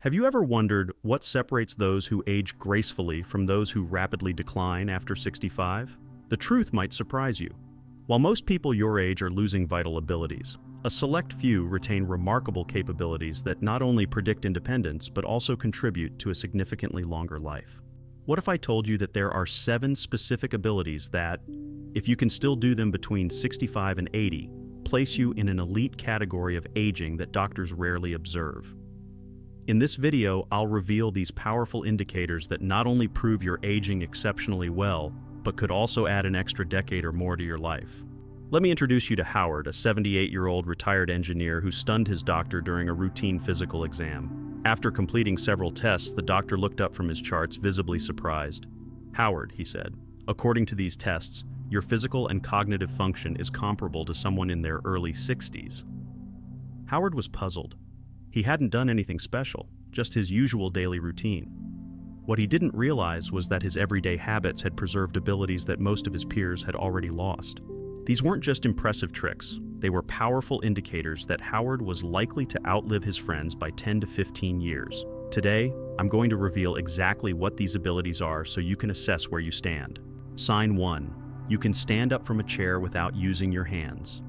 Have you ever wondered what separates those who age gracefully from those who rapidly decline after 65? The truth might surprise you. While most people your age are losing vital abilities, a select few retain remarkable capabilities that not only predict independence but also contribute to a significantly longer life. What if I told you that there are 7 specific abilities that, if you can still do them between 65 and 80, place you in an elite category of aging that doctors rarely observe? In this video, I'll reveal these powerful indicators that not only prove you're aging exceptionally well, but could also add an extra decade or more to your life. Let me introduce you to Howard, a 78-year-old retired engineer who stunned his doctor during a routine physical exam. After completing several tests, the doctor looked up from his charts, visibly surprised. "Howard," he said, "according to these tests, your physical and cognitive function is comparable to someone in their early 60s. Howard was puzzled. He hadn't done anything special, just his usual daily routine. What he didn't realize was that his everyday habits had preserved abilities that most of his peers had already lost. These weren't just impressive tricks, they were powerful indicators that Howard was likely to outlive his friends by 10 to 15 years. Today, I'm going to reveal exactly what these abilities are so you can assess where you stand. Sign 1. You can stand up from a chair without using your hands.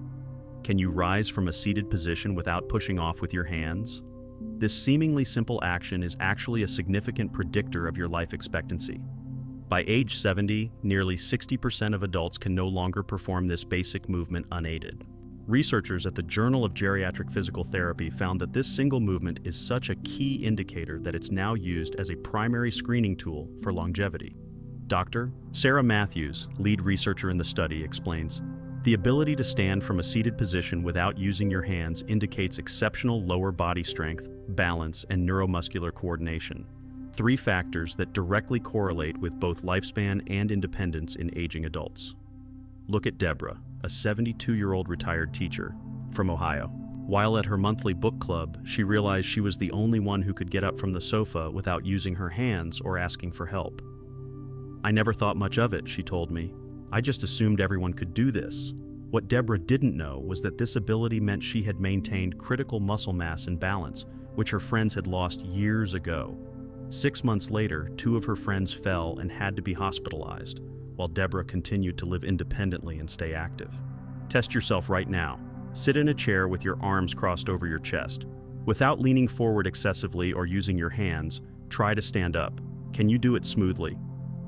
Can you rise from a seated position without pushing off with your hands? This seemingly simple action is actually a significant predictor of your life expectancy. By age 70, nearly 60% of adults can no longer perform this basic movement unaided. Researchers at the Journal of Geriatric Physical Therapy found that this single movement is such a key indicator that it's now used as a primary screening tool for longevity. Dr. Sarah Matthews, lead researcher in the study, explains, "The ability to stand from a seated position without using your hands indicates exceptional lower body strength, balance, and neuromuscular coordination, 3 factors that directly correlate with both lifespan and independence in aging adults." Look at Deborah, a 72-year-old retired teacher from Ohio. While at her monthly book club, she realized she was the only one who could get up from the sofa without using her hands or asking for help. "I never thought much of it," she told me. "I just assumed everyone could do this." What Deborah didn't know was that this ability meant she had maintained critical muscle mass and balance, which her friends had lost years ago. 6 months later, 2 of her friends fell and had to be hospitalized, while Deborah continued to live independently and stay active. Test yourself right now. Sit in a chair with your arms crossed over your chest. Without leaning forward excessively or using your hands, try to stand up. Can you do it smoothly?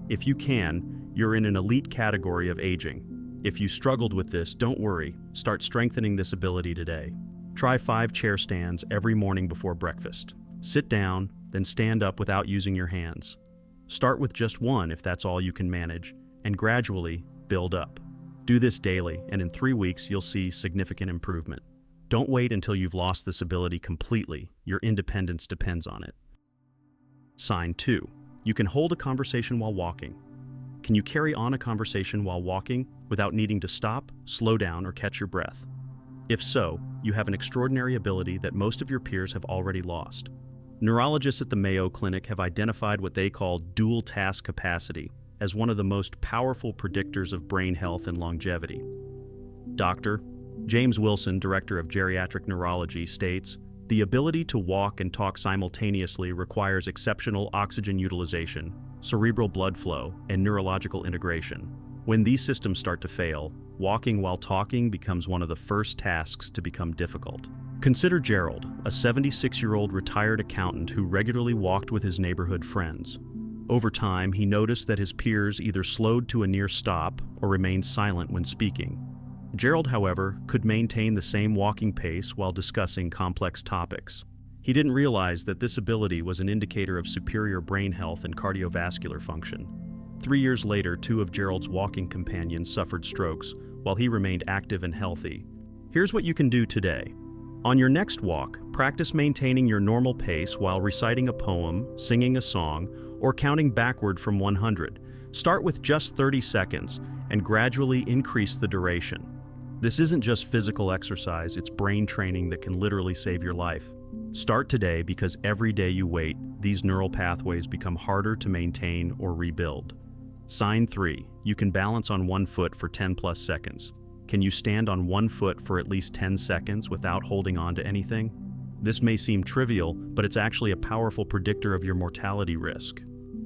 If you can, you're in an elite category of aging. If you struggled with this, don't worry. Start strengthening this ability today. Try 5 chair stands every morning before breakfast. Sit down, then stand up without using your hands. Start with just 1 if that's all you can manage, and gradually build up. Do this daily, and in 3 weeks you'll see significant improvement. Don't wait until you've lost this ability completely. Your independence depends on it. Sign 2. You can hold a conversation while walking. Can you carry on a conversation while walking without needing to stop, slow down, or catch your breath? If so, you have an extraordinary ability that most of your peers have already lost. Neurologists at the Mayo Clinic have identified what they call dual task capacity as one of the most powerful predictors of brain health and longevity. Dr. James Wilson, director of geriatric neurology, states, "The ability to walk and talk simultaneously requires exceptional oxygen utilization, cerebral blood flow, and neurological integration. When these systems start to fail, walking while talking becomes one of the first tasks to become difficult." Consider Gerald, a 76-year-old retired accountant who regularly walked with his neighborhood friends. Over time, he noticed that his peers either slowed to a near stop or remained silent when speaking. Gerald, however, could maintain the same walking pace while discussing complex topics. He didn't realize that this ability was an indicator of superior brain health and cardiovascular function. 3 years later, 2 of Gerald's walking companions suffered strokes, while he remained active and healthy. Here's what you can do today. On your next walk, practice maintaining your normal pace while reciting a poem, singing a song, or counting backward from 100. Start with just 30 seconds and gradually increase the duration. This isn't just physical exercise, it's brain training that can literally save your life. Start today because every day you wait, these neural pathways become harder to maintain or rebuild. Sign 3. You can balance on 1 foot for 10+ seconds. Can you stand on 1 foot for at least 10 seconds without holding on to anything? This may seem trivial, but it's actually a powerful predictor of your mortality risk.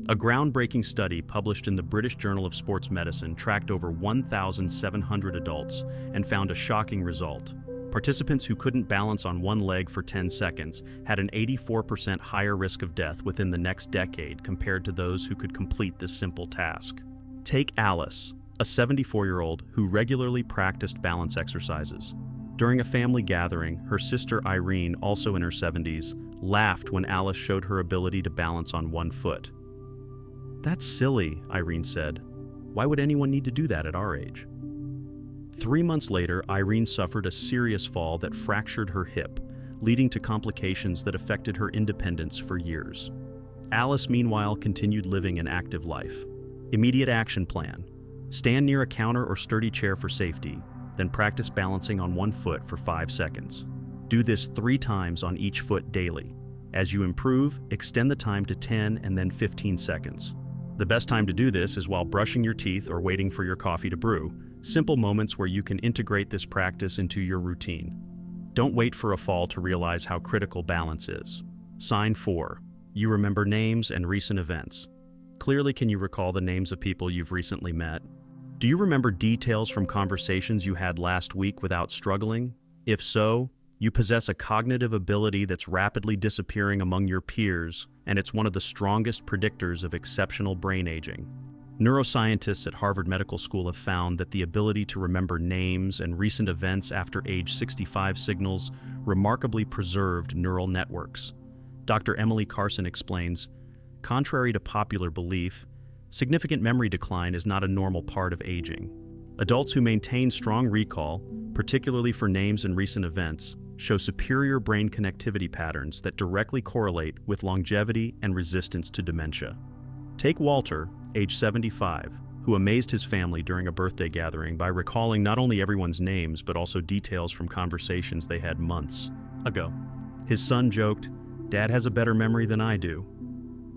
A groundbreaking study published in the British Journal of Sports Medicine tracked over 1,700 adults and found a shocking result. Participants who couldn't balance on one leg for 10 seconds had an 84% higher risk of death within the next decade compared to those who could complete this simple task. Take Alice, a 74-year-old who regularly practiced balance exercises. During a family gathering, her sister Irene, also in her 70s, laughed when Alice showed her ability to balance on one foot. "That's silly," Irene said. "Why would anyone need to do that at our age?" 3 months later, Irene suffered a serious fall that fractured her hip, leading to complications that affected her independence for years. Alice, meanwhile, continued living an active life. Immediate action plan. Stand near a counter or sturdy chair for safety, then practice balancing on one foot for 5 seconds. Do this 3 times on each foot daily. As you improve, extend the time to 10 and then 15 seconds. The best time to do this is while brushing your teeth or waiting for your coffee to brew, simple moments where you can integrate this practice into your routine. Don't wait for a fall to realize how critical balance is. Sign 4. You remember names and recent events. Clearly, can you recall the names of people you've recently met? Do you remember details from conversations you had last week without struggling? If so, you possess a cognitive ability that's rapidly disappearing among your peers, and it's one of the strongest predictors of exceptional brain aging. Neuroscientists at Harvard Medical School have found that the ability to remember names and recent events after age 65 signals remarkably preserved neural networks. Dr. Emily Carson explains, contrary to popular belief, significant memory decline is not a normal part of aging. Adults who maintain strong recall, particularly for names and recent events, show superior brain connectivity patterns that directly correlate with longevity and resistance to dementia. Take Walter, age 75, who amazed his family during a birthday gathering by recalling not only everyone's names but also details from conversations they had months ago. His son joked, "Dad has a better memory than I do."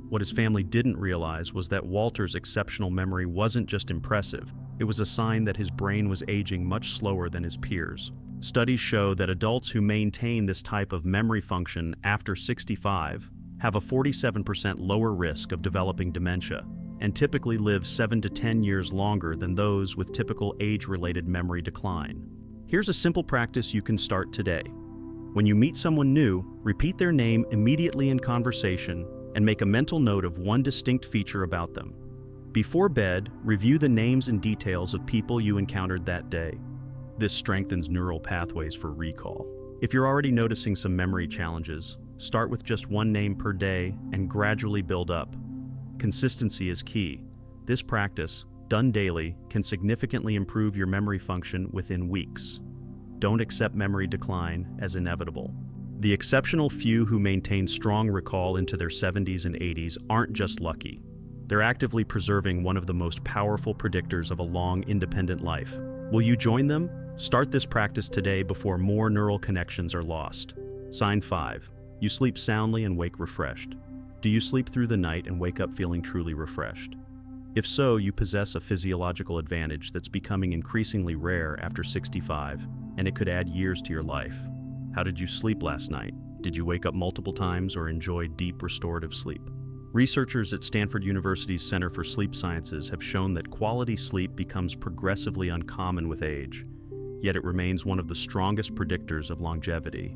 What his family didn't realize was that Walter's exceptional memory wasn't just impressive, it was a sign that his brain was aging much slower than his peers. Studies show that adults who maintain this type of memory function after 65 have a 47% lower risk of developing dementia and typically live 7 to 10 years longer than those with typical age-related memory decline. Here's a simple practice you can start today. When you meet someone new, repeat their name immediately in conversation and make a mental note of one distinct feature about them. Before bed, review the names and details of people you encountered that day. This strengthens neural pathways for recall. If you're already noticing some memory challenges, start with just one name per day and gradually build up. Consistency is key. This practice, done daily, can significantly improve your memory function within weeks. Don't accept memory decline as inevitable. The exceptional few who maintain strong recall into their 70s and 80s aren't just lucky. They're actively preserving one of the most powerful predictors of a long, independent life. Will you join them? Start this practice today before more neural connections are lost. Sign 5. You sleep soundly and wake refreshed. Do you sleep through the night and wake up feeling truly refreshed? If so, you possess a physiological advantage that's becoming increasingly rare after 65, and it could add years to your life. How did you sleep last night? Did you wake up multiple times or enjoy deep restorative sleep? Researchers at Stanford University's Center for Sleep Sciences have shown that quality sleep becomes progressively uncommon with age, yet it remains one of the strongest predictors of longevity.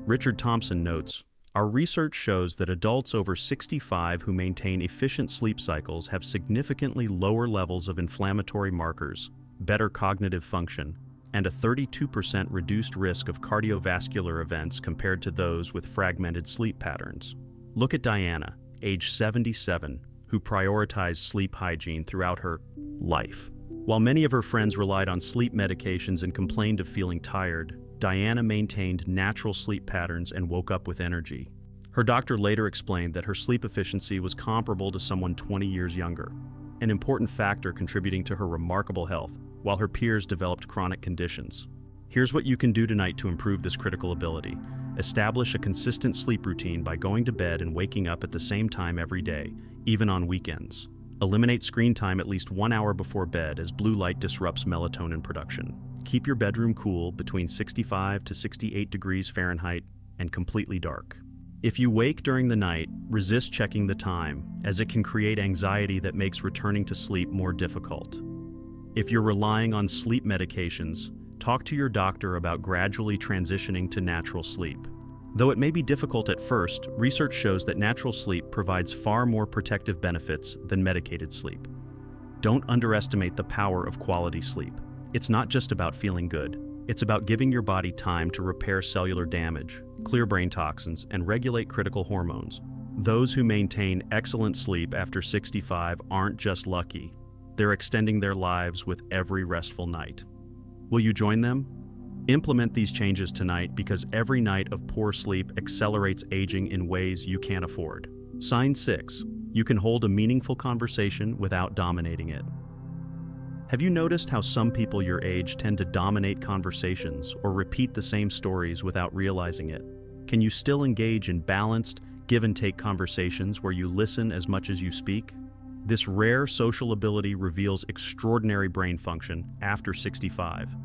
Richard Thompson notes, our research shows that adults over 65 who maintain efficient sleep cycles have significantly lower levels of inflammatory markers, better cognitive function, and a 32% reduced risk of cardiovascular events compared to those with fragmented sleep patterns. Look at Diana, age 77, who prioritized sleep hygiene throughout her life. While many of her friends relied on sleep medications and complained of feeling tired, Diana maintained natural sleep patterns and woke up with energy. Her doctor later explained that her sleep efficiency was comparable to someone 20 years younger, an important factor contributing to her remarkable health, while her peers developed chronic conditions. Here's what you can do tonight to improve this critical ability. Establish a consistent sleep routine by going to bed and waking up at the same time every day, even on weekends. Eliminate screen time at least 1 hour before bed, as blue light disrupts melatonin production. Keep your bedroom cool between 65 to 68 degrees Fahrenheit and completely dark. If you wake during the night, resist checking the time, as it can create anxiety that makes returning to sleep more difficult. If you're relying on sleep medications, talk to your doctor about gradually transitioning to natural sleep. Though it may be difficult at first, research shows that natural sleep provides far more protective benefits than medicated sleep. Don't underestimate the power of quality sleep. It's not just about feeling good. It's about giving your body time to repair cellular damage, clear brain toxins, and regulate critical hormones. Those who maintain excellent sleep after 65 aren't just lucky. They're extending their lives with every restful night. Will you join them? Implement these changes tonight, because every night of poor sleep accelerates aging in ways you can't afford. Sign 6. You can hold a meaningful conversation without dominating it. Have you noticed how some people your age tend to dominate conversations or repeat the same stories without realizing it? Can you still engage in balanced, give-and-take conversations where you listen as much as you speak? This rare social ability reveals extraordinary brain function after 65.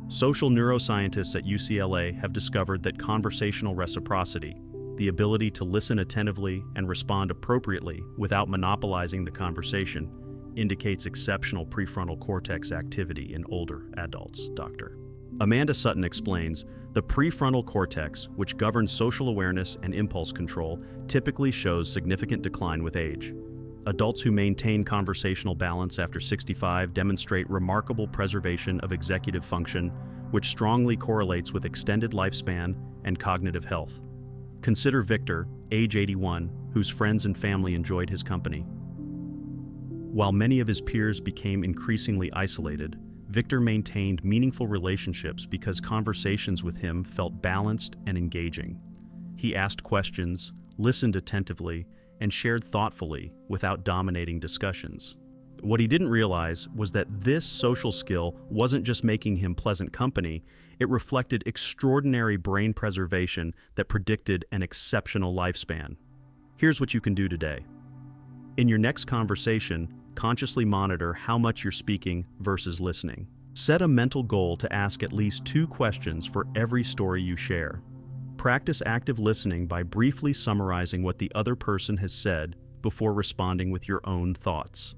Social neuroscientists at UCLA have discovered that conversational reciprocity, the ability to listen attentively and respond appropriately without monopolizing the conversation, indicates exceptional prefrontal cortex activity in older adults, Dr. Amanda Sutton explains, the prefrontal cortex, which governs social awareness and impulse control, typically shows significant decline with age. Adults who maintain conversational balance after 65 demonstrate remarkable preservation of executive function, which strongly correlates with extended lifespan and cognitive health. Consider Victor, age 81, whose friends and family enjoyed his company. While many of his peers became increasingly isolated, Victor maintained meaningful relationships because conversations with him felt balanced and engaging. He asked questions, listened attentively, and shared thoughtfully without dominating discussions. What he didn't realize was that this social skill wasn't just making him pleasant company, it reflected extraordinary brain preservation that predicted an exceptional lifespan. Here's what you can do today. In your next conversation, consciously monitor how much you're speaking versus listening. Set a mental goal to ask at least 2 questions for every story you share. Practice active listening by briefly summarizing what the other person has said before responding with your own thoughts.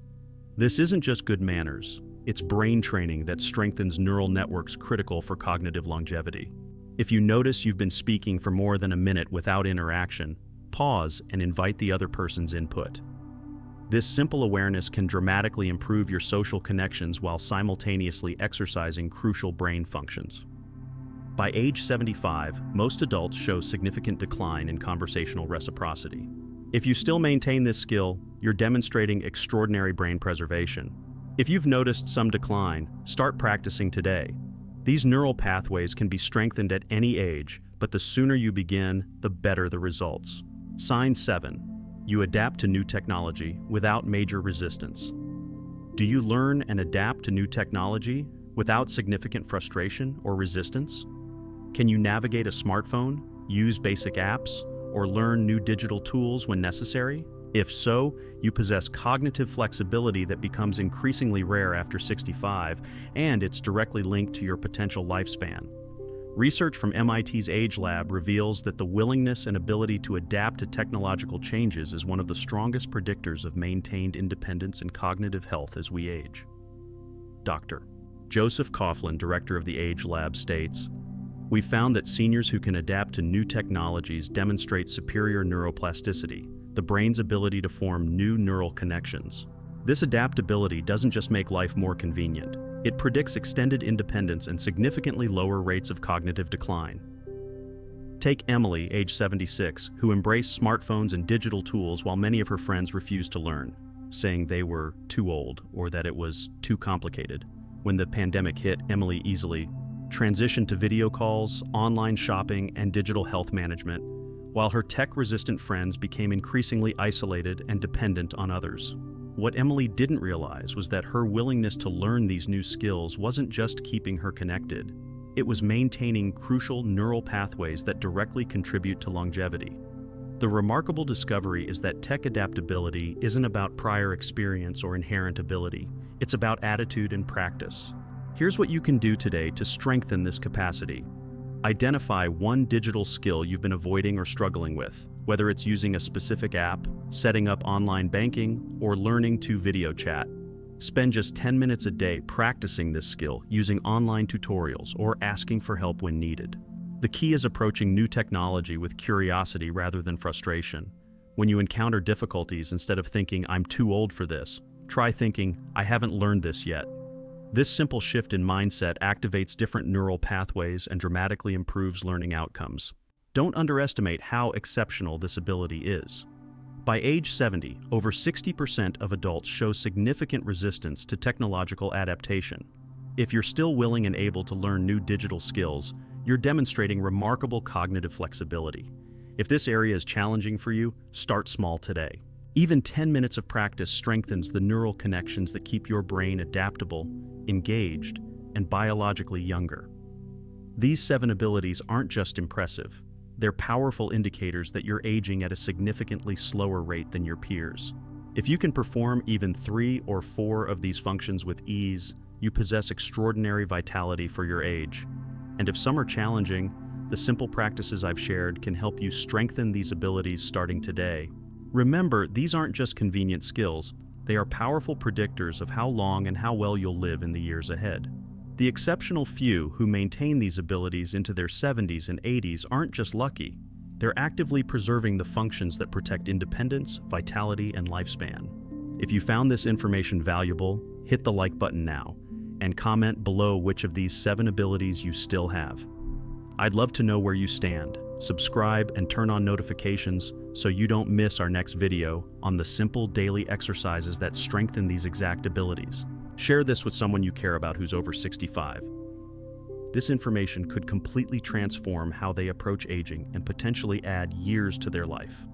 This isn't just good manners, it's brain training that strengthens neural networks critical for cognitive longevity. If you notice you've been speaking for more than a minute without interaction, pause and invite the other person's input. This simple awareness can dramatically improve your social connections while simultaneously exercising crucial brain functions. By age 75, most adults show significant decline in conversational reciprocity. If you still maintain this skill, you're demonstrating extraordinary brain preservation. If you've noticed some decline, start practicing today. These neural pathways can be strengthened at any age, but the sooner you begin, the better the results. Sign 7. You adapt to new technology without major resistance. Do you learn and adapt to new technology without significant frustration or resistance? Can you navigate a smartphone, use basic apps, or learn new digital tools when necessary? If so, you possess cognitive flexibility that becomes increasingly rare after 65, and it's directly linked to your potential lifespan. Research from MIT's Age Lab reveals that the willingness and ability to adapt to technological changes is one of the strongest predictors of maintained independence and cognitive health as we age. Dr. Joseph Coughlin, director of the Age Lab, states, "We found that seniors who can adapt to new technologies demonstrate superior neuroplasticity, the brain's ability to form new neural connections. This adaptability doesn't just make life more convenient, it predicts extended independence and significantly lower rates of cognitive decline." Take Emily, age 76, who embraced smartphones and digital tools while many of her friends refused to learn, saying they were too old or that it was too complicated. When the pandemic hit, Emily easily transitioned to video calls, online shopping, and digital health management, while her tech-resistant friends became increasingly isolated and dependent on others. What Emily didn't realize was that her willingness to learn these new skills wasn't just keeping her connected. It was maintaining crucial neural pathways that directly contribute to longevity. The remarkable discovery is that tech adaptability isn't about prior experience or inherent ability. It's about attitude and practice. Here's what you can do today to strengthen this capacity. Identify one digital skill you've been avoiding or struggling with, whether it's using a specific app, setting up online banking, or learning to video chat. Spend just 10 minutes a day practicing this skill using online tutorials or asking for help when needed. The key is approaching new technology with curiosity rather than frustration. When you encounter difficulties, instead of thinking, "I'm too old for this," try thinking, "I haven't learned this yet." This simple shift in mindset activates different neural pathways and dramatically improves learning outcomes. Don't underestimate how exceptional this ability is. By age 70, over 60% of adults show significant resistance to technological adaptation. If you're still willing and able to learn new digital skills, you're demonstrating remarkable cognitive flexibility. If this area is challenging for you, start small today. Even 10 minutes of practice strengthens the neural connections that keep your brain adaptable, engaged, and biologically younger. These 7 abilities aren't just impressive. They're powerful indicators that you're aging at a significantly slower rate than your peers. If you can perform even 3 or 4 of these functions with ease, you possess extraordinary vitality for your age. And if some are challenging, the simple practices I've shared can help you strengthen these abilities starting today. Remember, these aren't just convenient skills, they are powerful predictors of how long and how well you'll live in the years ahead. The exceptional few who maintain these abilities into their 70s and 80s aren't just lucky, they're actively preserving the functions that protect independence, vitality, and lifespan. If you found this information valuable, hit the like button now, and comment below which of these 7 abilities you still have. I'd love to know where you stand. Subscribe and turn on notifications so you don't miss our next video on the simple daily exercises that strengthen these exact abilities. Share this with someone you care about who's over 65. This information could completely transform how they approach aging and potentially add years to their life.